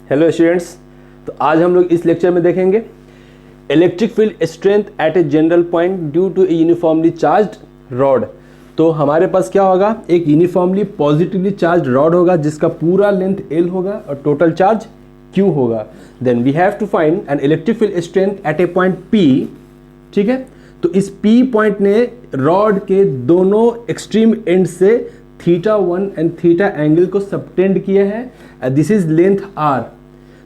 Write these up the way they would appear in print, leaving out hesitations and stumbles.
Hello students, तो आज हम लोग इस लेक्चर में देखेंगे electric field strength at a general point due to a uniformly charged rod. तो हमारे पास क्या होगा, एक यूनिफॉर्मली पॉजिटिवली चार्ज्ड रॉड होगा जिसका पूरा लेंथ L होगा और टोटल चार्ज Q होगा। Then we have to find an electric field strength at a point P। ठीक है, तो इस P पॉइंट ने रॉड के दोनों एक्सट्रीम एंड से θ1 एंड θ एंगल को सबटेंड किया है। This is length R।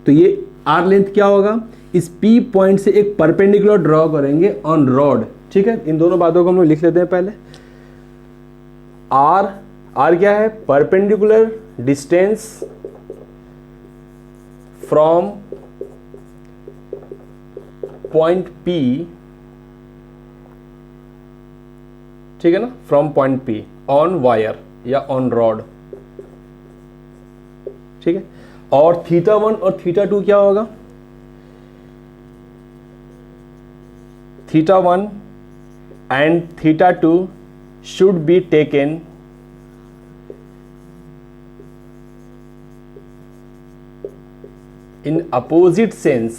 तो ये R लेंथ क्या होगा, इस P पॉइंट से एक परपेंडिकुलर ड्रॉ करेंगे ऑन रॉड। ठीक है, इन दोनों बातों को हम लोग लिख लेते हैं पहले। R क्या है, perpendicular distance from point P, ठीक है ना, from point P on wire या ऑन रॉड। ठीक है, और θ1 और θ2 क्या होगा, θ1 and θ2 should be taken in opposite sense,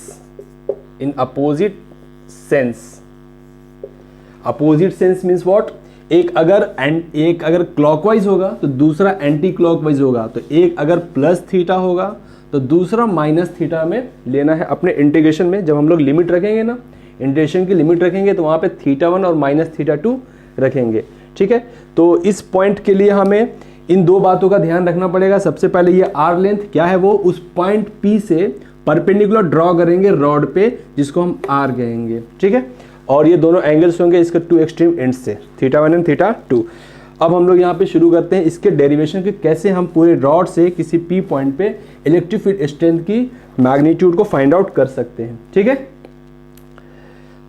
opposite sense means what, एक अगर क्लॉकवाइज होगा तो दूसरा एंटी क्लॉकवाइज होगा। तो एक अगर प्लस थीटा होगा तो दूसरा माइनस थीटा में लेना है। अपने इंटीग्रेशन में जब हम लोग लिमिट रखेंगे ना, इंटीग्रेशन की लिमिट रखेंगे तो वहां पे θ1 और माइनस θ2 रखेंगे। ठीक है, तो इस पॉइंट के लिए हमें इन दो बातों का ध्यान रखना पड़ेगा। सबसे पहले ये R लेंथ क्या है, वो उस पॉइंट P से परपेंडिकुलर ड्रॉ करेंगे रॉड पे, जिसको हम R कहेंगे। ठीक है, और ये दोनों एंगल्स होंगे इसके टू एक्सट्रीम एंड से, θ1 एंड θ2। अब हम लोग यहाँ पे शुरू करते हैं इसके डेरिवेशन के, कैसे हम पूरे रॉड से किसी P पॉइंट पे इलेक्ट्रिक फील्ड स्ट्रेंथ की मैग्नीट्यूड को फाइंड आउट कर सकते हैं। ठीक है,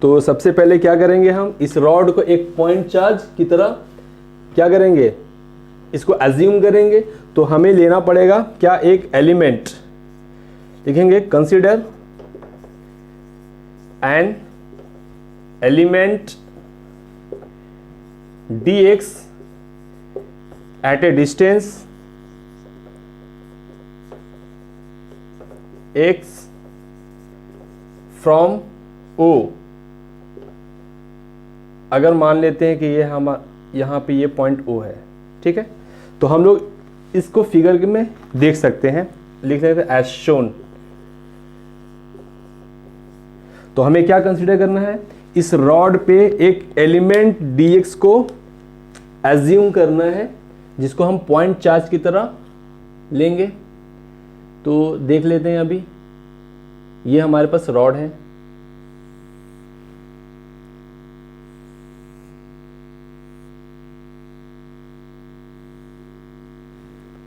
तो सबसे पहले क्या करेंगे, हम इस रॉड को एक पॉइंट चार्ज की तरह क्या करेंगे, इसको अज्यूम करेंगे। तो हमें लेना पड़ेगा क्या, एक एलिमेंट लिखेंगे, consider an element dx at a distance x from O। अगर मान लेते हैं कि ये हम यहाँ पे ये पॉइंट O है। ठीक है, तो हम लोग इसको फिगर में देख सकते हैं, लिख सकते हैं एज शोन। तो हमें क्या कंसीडर करना है, इस रॉड पे एक एलिमेंट dx को एज्यूम करना है, जिसको हम पॉइंट चार्ज की तरह लेंगे। तो देख लेते हैं, अभी ये हमारे पास रॉड है,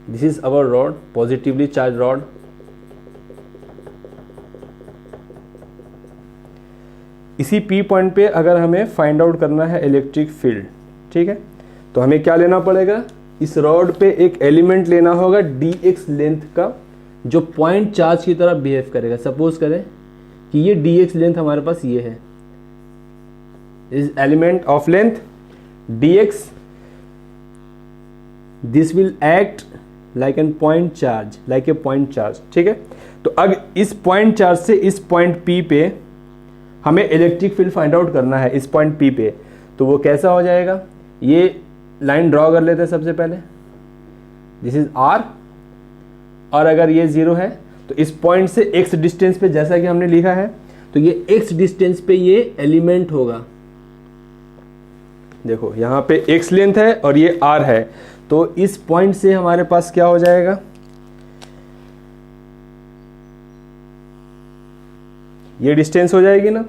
this is our rod, positively charge rod. इसी P पॉइंट पे अगर हमें फाइंड आउट करना है इलेक्ट्रिक फील्ड, ठीक है, तो हमें क्या लेना पड़ेगा, इस रॉड पे एक एलिमेंट लेना होगा dx लेंथ का, जो पॉइंट चार्ज की तरह बिहेव करेगा। सपोज करें कि ये dx लेंथ हमारे पास ये है, इस element of length dx, this will act like an point charge, like a point charge. ठीक है, तो अब इस पॉइंट चार्ज से इस पॉइंट P पे हमें इलेक्ट्रिक फील्ड फाइंड आउट करना है, इस पॉइंट P पे। तो वो कैसा हो जाएगा, ये लाइन ड्रॉ कर लेते हैं सबसे पहले, दिस इज R, और अगर ये 0 है तो इस पॉइंट से x डिस्टेंस पे, जैसा कि हमने लिखा है, तो ये x डिस्टेंस पे ये एलिमेंट होगा। देखो यहाँ पे x लेंथ है और ये R है, तो इस पॉइंट से हमारे पास क्या हो जाएगा, ये डिस्टेंस हो जाएगी ना।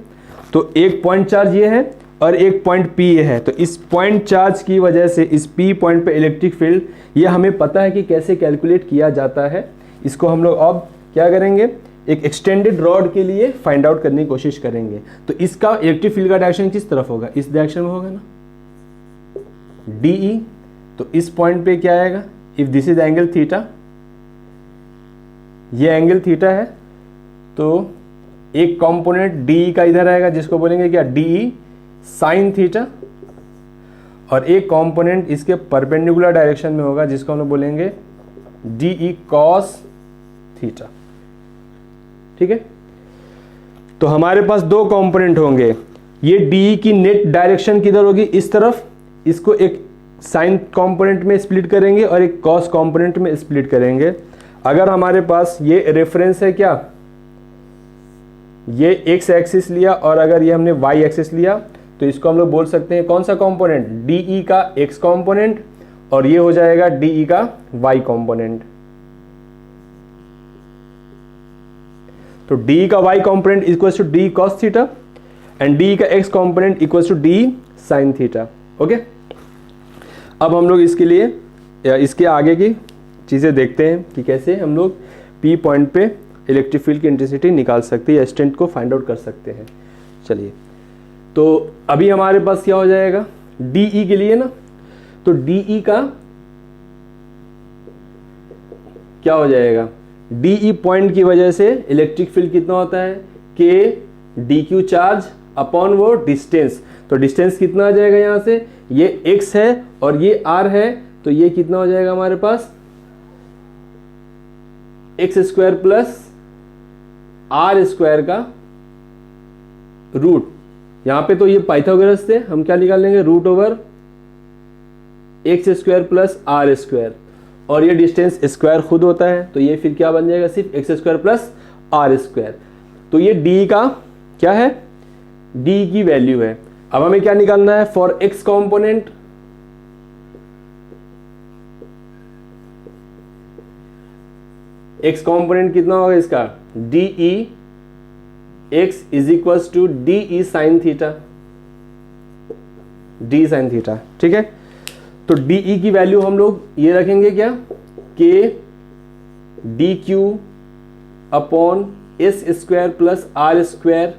तो एक पॉइंट चार्ज ये है और एक पॉइंट P ये है, तो इस पॉइंट चार्ज की वजह से इस P पॉइंट पे इलेक्ट्रिक फील्ड, ये हमें पता है कि कैसे कैलकुलेट किया जाता है। इसको हम लोग अब क्या करेंगे, एक एक्सटेंडेड रॉड के लिए फाइंड आउट करने की कोशिश करेंगे। तो इसका इलेक्ट्रिक फील्ड का डायरेक्शन किस तरफ होगा, इस डायरेक्शन में होगा ना, DE। तो इस पॉइंट पे क्या आएगा, if this is angle theta, ये एंगल थीटा है, तो एक कंपोनेंट DE का इधर आएगा, जिसको बोलेंगे क्या, DE साइन थीटा, और एक कंपोनेंट इसके परपेंडिकुलर डायरेक्शन में होगा, जिसको हम लोग बोलेंगे DE cos थीटा। ठीक है। तो हमारे पास दो कंपोनेंट होंगे, ये डी की नेट डायरेक्शन किधर होगी, इस तरफ, इसको एक साइन कंपोनेंट में स्प्लिट करेंगे और एक कॉस कंपोनेंट में स्प्लिट करेंगे। अगर हमारे पास ये रेफरेंस है क्या, ये एक्स एक्सिस लिया और अगर ये हमने वाई एक्सिस लिया, तो इसको हम लोग बोल सकते हैं कौन सा कंपोनेंट, डीई का एक्स कंपोनेंट, और ये हो जाएगा डीई का वाई कंपोनेंट। तो डी का Y component equal to D cos theta and D का X component equal to D sine theta. Okay, अब हम लोग इसके लिए या इसके आगे की चीज़ें देखते हैं कि कैसे हम लोग पी पॉइंट पे इलेक्ट्रिक फील्ड की इंटेंसिटी निकाल सकते हैं या स्ट्रेंथ को फाइंड आउट कर सकते हैं। चलिए, तो अभी हमारे पास क्या हो जाएगा, डीई के लिए ना, तो डीई का क्या हो जाएगा, डीई पॉइंट की वजह से इलेक्ट्रिक फील्ड कितना होता है, के डी क्यू चार्ज अपॉन वो डिस्टेंस। तो डिस्टेंस कितना आ जाएगा, यहां से ये x है और ये r है, तो ये कितना हो जाएगा हमारे पास, X square plus are square का रूट। यहां पे तो ये पाइथागोरस से हम क्या निकाल लेंगे, root over x square plus are square, और ये डिस्टेंस स्क्वायर खुद होता है, तो ये फिर क्या बन जाएगा, सिर्फ x square plus are square. तो ये डी का क्या है, डी की वैल्यू है। अब हमें क्या निकालना है, for x component, x component कितना होगा इसका, d e x is equal to d e sine theta, d sine theta. ठीक है, तो डी ई की वैल्यू हम लोग ये रखेंगे क्या, k d q upon s square plus are square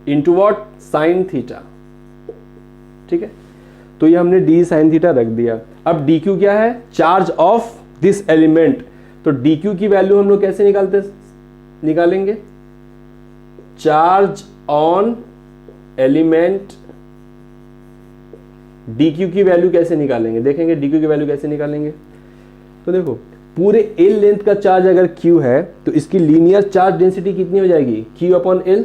into what, sine theta. ठीक है, तो ये हमने डी साइन थीटा रख दिया। अब डी क्यू क्या है, चार्ज ऑफ दिस एलिमेंट। तो डी क्यू की वैल्यू हम लोग कैसे निकालेंगे, charge on element. D Q की वैल्यू कैसे निकालेंगे, देखेंगे डी क्यू की वैल्यू कैसे निकालेंगे। तो देखो, पूरे एल लेंथ का चार्ज अगर क्यू है तो इसकी लीनियर चार्ज डेंसिटी कितनी हो जाएगी, Q upon L.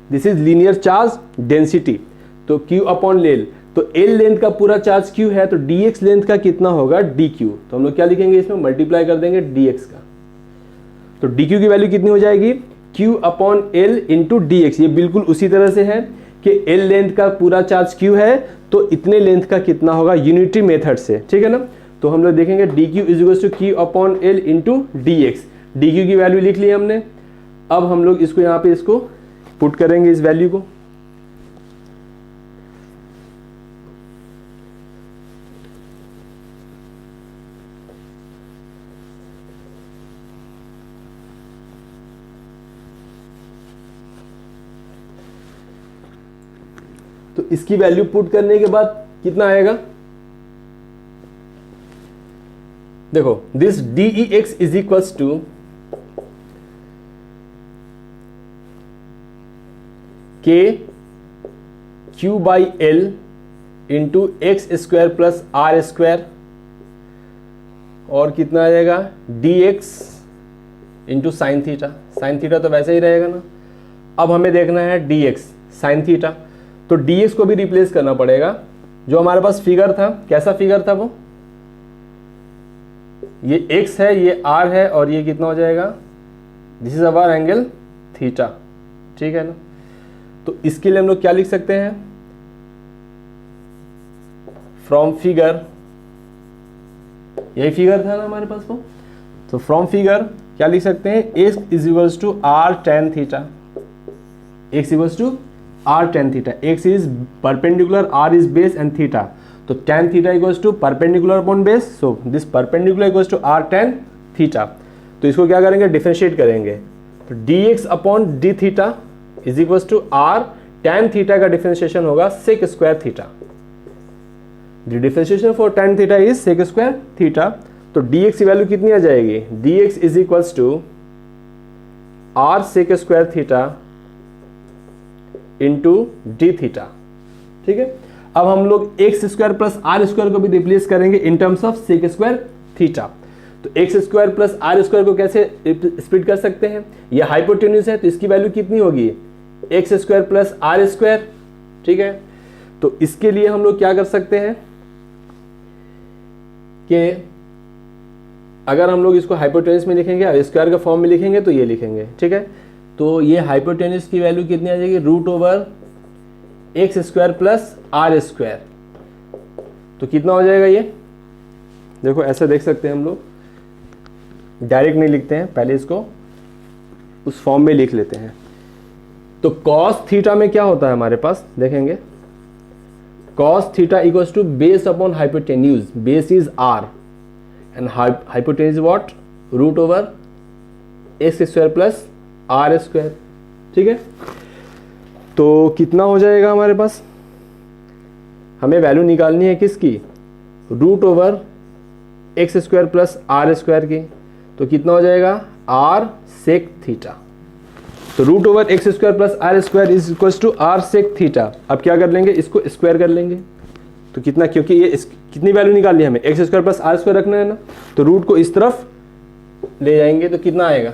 This is linear charge density, तो क्यू अपॉन एल। तो एल लेंथ का पूरा चार्ज क्यू है, तो dx लेंथ का कितना होगा, dq। तो हम लोग क्या लिखेंगे, इसमें मल्टीप्लाई कर देंगे dx का। तो dq की वैल्यू कितनी हो जाएगी, q upon l into dx। ये बिल्कुल उसी तरह से है कि एल लेंथ का पूरा चार्ज q है, तो इतने लेंथ का कितना होगा, यूनिटी मेथड से। ठीक है ना, तो हम लोग देखेंगे dq is equal to q upon l into dx। dq की वैल्यू लिख ली हमने। अब हम लोग इसको यहाँ पे इसको पुट करेंगे, इस वैल्यू को। तो इसकी वैल्यू पुट करने के बाद कितना आएगा, देखो, this DE X is equals to K Q by L into X square plus are square, और कितना आ जाएगा, D X into sine theta. Sine theta तो वैसे ही रहेगा ना। अब हमें देखना है डी एक्स साइन थीटा, तो dx को भी रिप्लेस करना पड़ेगा। जो हमारे पास फिगर था, कैसा फिगर था वो, ये x है, ये r है, और ये कितना हो जाएगा, this is our angle theta. ठीक है ना, तो इसके लिए हम लोग क्या लिख सकते हैं, फ्रॉम फिगर, यही फिगर था ना हमारे पास वो, तो फ्रॉम फिगर क्या लिख सकते हैं, x is equals to r tan theta, x equals to r tan theta, x is perpendicular, r is base and theta, तो tan theta equals to perpendicular upon base, so this perpendicular equals to r tan theta। तो इसको क्या करेंगे, differentiate करेंगे, तो dx upon d theta is equals to r tan theta का differentiation होगा sec square theta। the differentiation for tan theta is sec square theta। तो dx की वैल्यू कितनी आ जाएगी, dx is equals to r sec square theta into D theta. ठीक है, अब हम लोग X square plus are square को भी रिप्लेस करेंगे in terms of sec square theta. तो X square plus are square को कैसे स्प्लिट कर सकते हैं, ये हाइपोटेन्यूज है तो इसकी वैल्यू कितनी होगी, x square plus are square. ठीक है, तो इसके लिए हम लोग क्या कर सकते हैं कि अगर हम लोग इसको हाइपोटेन्यूज में लिखेंगे, स्क्वायर के फॉर्म में लिखेंगे तो ये लिखेंगे। ठीक है, तो ये हाइपोटेन्यूज की वैल्यू कितनी आ जाएगी, root over x square plus are square. तो कितना हो जाएगा ये, देखो ऐसे देख सकते हैं हम लोग, डायरेक्ट नहीं लिखते हैं, पहले इसको उस फॉर्म में लिख लेते हैं। तो कॉस थीटा में क्या होता है हमारे पास, देखेंगे cos theta equals to base upon hypotenuse, base is r and hypotenuse what, root over x square plus are square. ठीक है, तो कितना हो जाएगा हमारे पास, हमें वैल्यू निकालनी है किसकी, root over x square plus are square की। तो कितना हो जाएगा, आर सेक थीटा। तो root over x square plus are square is equal to r sec theta. अब क्या कर लेंगे, इसको स्क्वायर कर लेंगे। तो कितना, क्योंकि ये कितनी वैल्यू निकालनी है हमें, x square plus are square रखना है ना, तो रूट को इस तरफ ले जाएंगे तो कितना आएगा,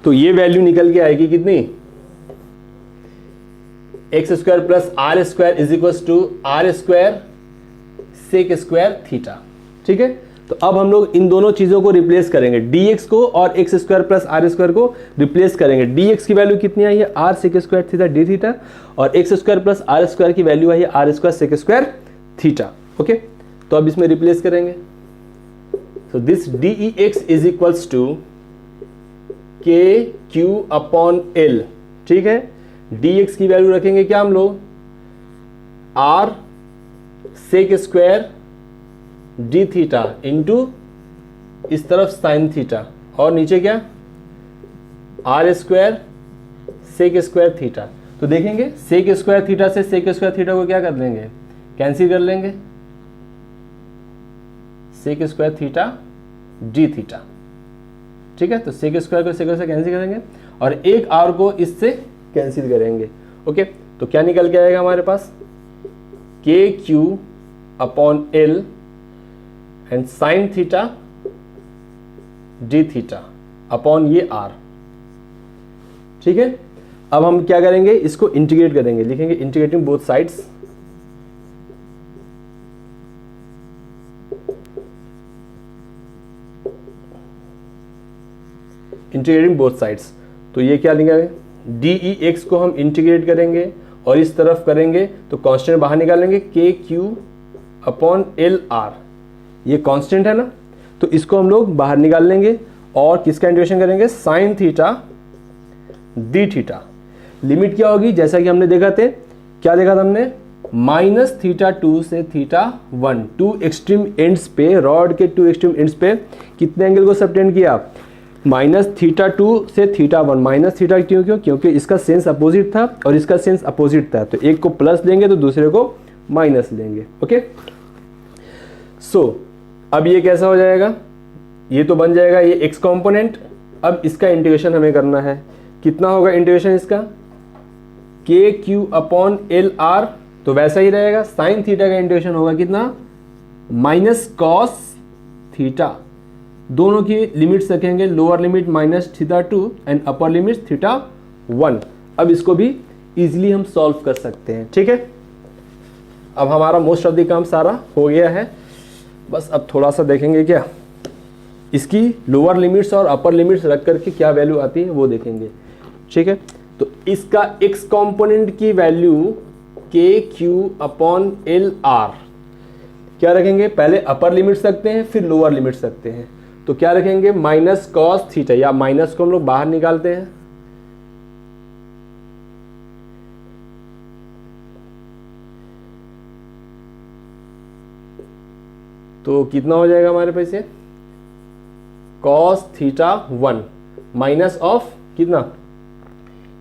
तो ये वैल्यू निकल के आएगी कितनी, x square plus are square is equal to r square sec square theta. ठीक है, तो अब हम लोग इन दोनों चीजों को रिप्लेस करेंगे, dx को और X square plus are square को रिप्लेस करेंगे। dx की वैल्यू कितनी आई है, R sec square theta D theta, और X square plus are square की वैल्यू आई है R square sec square theta. Okay, तो अब इसमें रिप्लेस करेंगे। So this dEx is equals to K Q upon L. ठीक है, dx की वैल्यू रखेंगे क्या हम लोग, R sec square D theta into इस तरफ साइन थीटा, और नीचे क्या, r square sec square theta. तो देखेंगे सेक स्क्वायर थीटा से सेक स्क्वायर थीटा को क्या कर लेंगे, कैंसिल कर लेंगे, sec square theta D theta. ठीक है, तो सेक स्क्वायर को सेक से कैंसिल करेंगे और एक आर को इससे कैंसिल करेंगे। ओके, तो क्या निकल के आएगा हमारे पास, के Q upon L and sign theta D theta upon ये आर। ठीक है, अब हम क्या करेंगे, इसको इंटीग्रेट करेंगे, लिखेंगे integrating both sides. Integrating both sides, तो ये क्या लिखेंगे, dEx को हम इंटीग्रेट करेंगे और इस तरफ करेंगे तो कांस्टेंट बाहर निकालेंगे, के क्यू अपॉन एल आर, ये कांस्टेंट है ना, तो इसको हम लोग बाहर निकाल लेंगे और किसका इंटीग्रेशन करेंगे, sign theta D theta. Limit क्या होगी, जैसा कि हमने देखा थे, क्या देखा था हमने, माइनस थीटा 2 से थीटा 1, टू एक्सट्रीम एंड्स पे, रॉड के टू एक्सट्रीम एंड्स पे कितने एंगल को सबटेंड किया, माइनस थीटा 2 से थीटा 1। माइनस थीटा क्यों, क्योंकि इसका सेंस अपोजिट था और इसका सेंस अपोजिट था, तो एक को प्लस लेंगे तो दूसरे को माइनस लेंगे। ओके, सो अब ये कैसा हो जाएगा, ये तो बन जाएगा ये एक्स कंपोनेंट। अब इसका इंटीग्रेशन हमें करना है, कितना होगा इंटीग्रेशन इसका, के क्यू अपॉन एल आर, तो वैसा ही रहेगा। साइन थीटा का इंटीग्रेशन होगा कितना, माइनस कॉस थीटा, दोनों की लिमिट्स रखेंगे, lower limit minus theta 2 and upper limit theta 1। अब इसको भी इजीली हम सॉल्व कर सकते हैं। ठीक है, अब हमारा मोस्ट ऑफ द काम सारा हो गया है, बस अब थोड़ा सा देखेंगे क्या, इसकी लोअर लिमिट्स और अपर लिमिट्स रख करके क्या वैल्यू आती है वो देखेंगे। ठीक है, तो इसका एक्स कंपोनेंट की वैल्यू के क्यू अपॉन एल आर क्या रखेंगे, पहले अपर लिमिट्स रखते हैं फिर लोअर लिमिट्स रखते हैं। तो क्या रखेंगे, माइनस कॉस थीटा, या माइनस को हम लोग बाहर निकालते हैं, तो कितना हो जाएगा हमारे पास, ये कॉस थीटा 1 माइनस ऑफ कितना,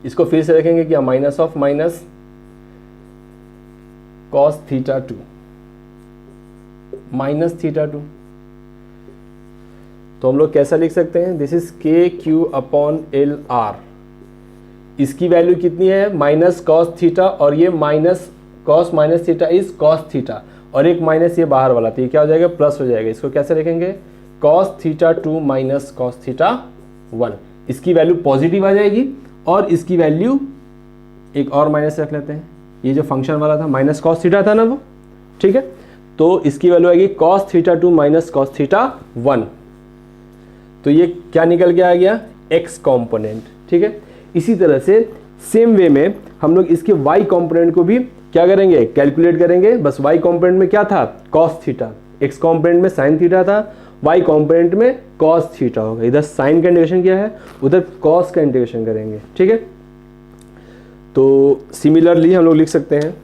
इसको फिर से रखेंगे क्या, minus of minus cos theta 2 minus theta 2। तो हम लोग कैसा लिख सकते हैं, दिस इज के क्यू अपॉन एल आर, इसकी वैल्यू कितनी है, माइनस कॉस थीटा और ये minus cos minus theta is cos theta, और एक माइनस ये बाहर वाला, तो ये क्या हो जाएगा, प्लस हो जाएगा। इसको कैसे लिखेंगे, cos theta 2 minus cos theta 1। इसकी वैल्यू पॉजिटिव आ जाएगी और इसकी वैल्यू एक और माइनस रख लेते हैं, ये जो फंक्शन वाला था माइनस कॉस थीटा था ना वो, ठीक है, तो इसकी वैल्यू आएगी cos theta 2 minus cos theta 1। तो ये क्या निकल के आ गया, एक्स कॉम्पोनेंट, ठीक है। इसी तरह से सेम वे में हम लोग इसके वाई कॉम्पोनेंट को भी क्या करेंगे, कैलकुलेट करेंगे। बस वाई कॉम्पोनेंट में क्या था, कॉस थीटा, एक्स कॉम्पोनेंट में साइन थीटा था, वाई कॉम्पोनेंट में कॉस थीटा होगा। इधर साइन का इंटीग्रेशन किया है, उधर कॉस का इंटीग्रेशन करेंगे, ठीक है। तो सिमिलरली हम लोग लिख सकते हैं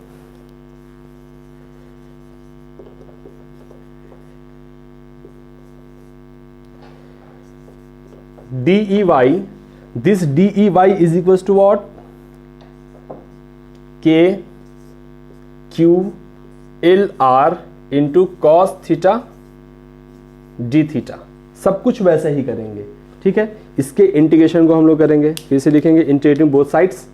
DEY, this DEY is equals to what, K Q L R into cos theta d theta. सब कुछ वैसे ही करेंगे, ठीक है। इसके इंटीग्रेशन को हम लोग करेंगे, फिर से लिखेंगे इंटीग्रेटिंग बोथ साइड्स।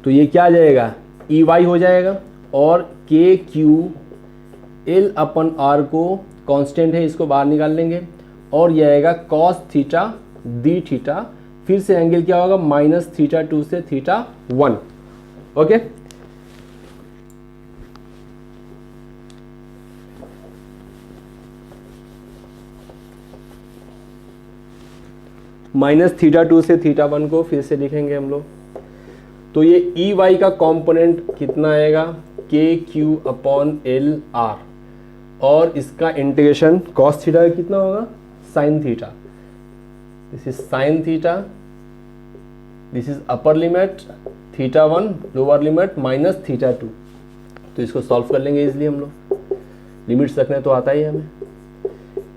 तो ये क्या आ जाएगा, ई वाई हो जाएगा, और के क्यू एल अपन आर को कांस्टेंट है, इसको बाहर निकाल लेंगे, और ये आएगा कॉस थीटा डी थीटा, फिर से एंगल क्या होगा, माइनस थीटा 2 से थीटा 1, ओके। माइनस थीटा 2 से थीटा 1 को फिर से लिखेंगे हम लोग। तो ये ई वाई का कंपोनेंट कितना आएगा, के क्यू अपॉन एल आर, और इसका इंटीग्रेशन कॉस थीटा कितना होगा, sine theta, this is sine theta, this is upper limit theta 1, lower limit minus theta 2। तो इसको सॉल्व कर लेंगे इजिली हम लोग, लिमिट्स रखने तो आता ही है हमें।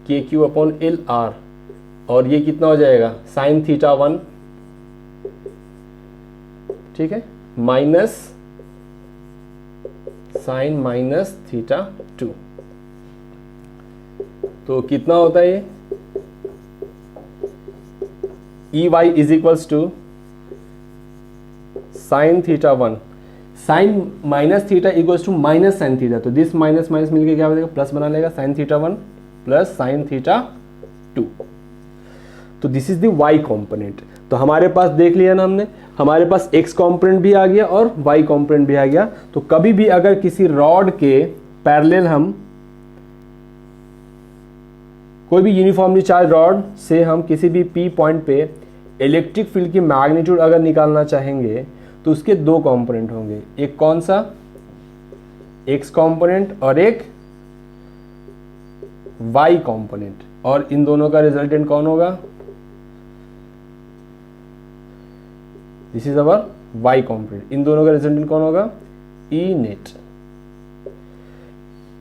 के क्यू अपॉन एल आर, और ये कितना हो जाएगा, साइन थीटा 1, ठीक है, माइनस साइन माइनस थीटा 2। तो कितना होता है ये, e y is equals to sine theta 1, sine minus theta equals to minus sine theta. तो दिस माइनस माइनस मिलके क्या हो जाएगा, प्लस बना लेगा, sine theta 1 plus sine theta 2। तो this is the y component. तो हमारे पास देख लिया ना हमने, हमारे पास एक्स कॉम्पोनेंट भी आ गया और वाई कॉम्पोनेंट भी आ गया। तो कभी भी अगर किसी रॉड के पैरेलल हम कोई भी यूनिफॉर्मली चार्ज रॉड से हम किसी भी पी पॉइंट पे इलेक्ट्रिक फील्ड की मैग्नीट्यूड अगर निकालना चाहेंगे तो उसके दो कंपोनेंट होंगे, एक कौन सा, एक्स कंपोनेंट, और एक वाई कंपोनेंट, और इन दोनों का रिजल्टेंट कौन होगा, this is our Y component. इन दोनों का रिजल्टेंट कौन होगा, ई नेट।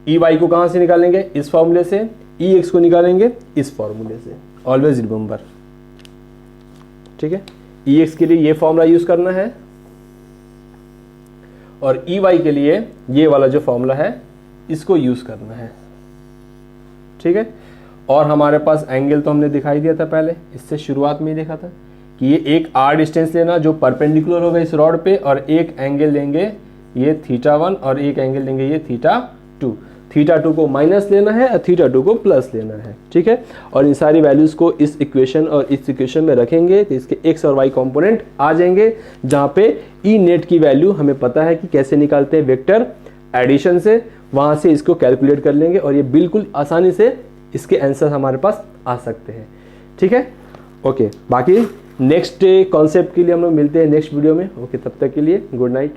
ई वाई को कहां से निकालेंगे, इस फॉर्मूले से, ई एक्स को निकालेंगे इस फॉर्मूले से, ऑलवेज रिमेंबर, ठीक है। ई एक्स के लिए ये फॉर्मूला यूज करना है, और ई वाई के लिए ये वाला जो फॉर्मूला है इसको यूज करना है, ठीक है। और हमारे पास एंगल तो हमने दिखाई दिया था पहले, इससे शुरुआत में ही देखा था कि ये एक आर डिस्टेंस लेना जो परपेंडिकुलर होगा इस रॉड पे, और एक एंगल लेंगे ये थीटा 1 और एक एंगल लेंगे ये थीटा 2। थीटा 2 को माइनस लेना है और थीटा 2 को प्लस लेना है, ठीक है। और इन सारी वैल्यूज को इस इक्वेशन और इस इक्वेशन में रखेंगे तो इसके एक्स और वाई कंपोनेंट आ जाएंगे, जहां पे ई नेट की वैल्यू हमें पता है कि कैसे निकालते हैं, वेक्टर एडिशन से, वहां से इसको कैलकुलेट कर लेंगे और ये बिल्कुल आसानी से इसके आंसर हमारे पास आ सकते हैं, ठीक है। ओके, बाकी नेक्स्ट कॉन्सेप्ट के लिए हम लोग मिलते हैं नेक्स्ट वीडियो में। ओके, तब तक के लिए गुड नाइट।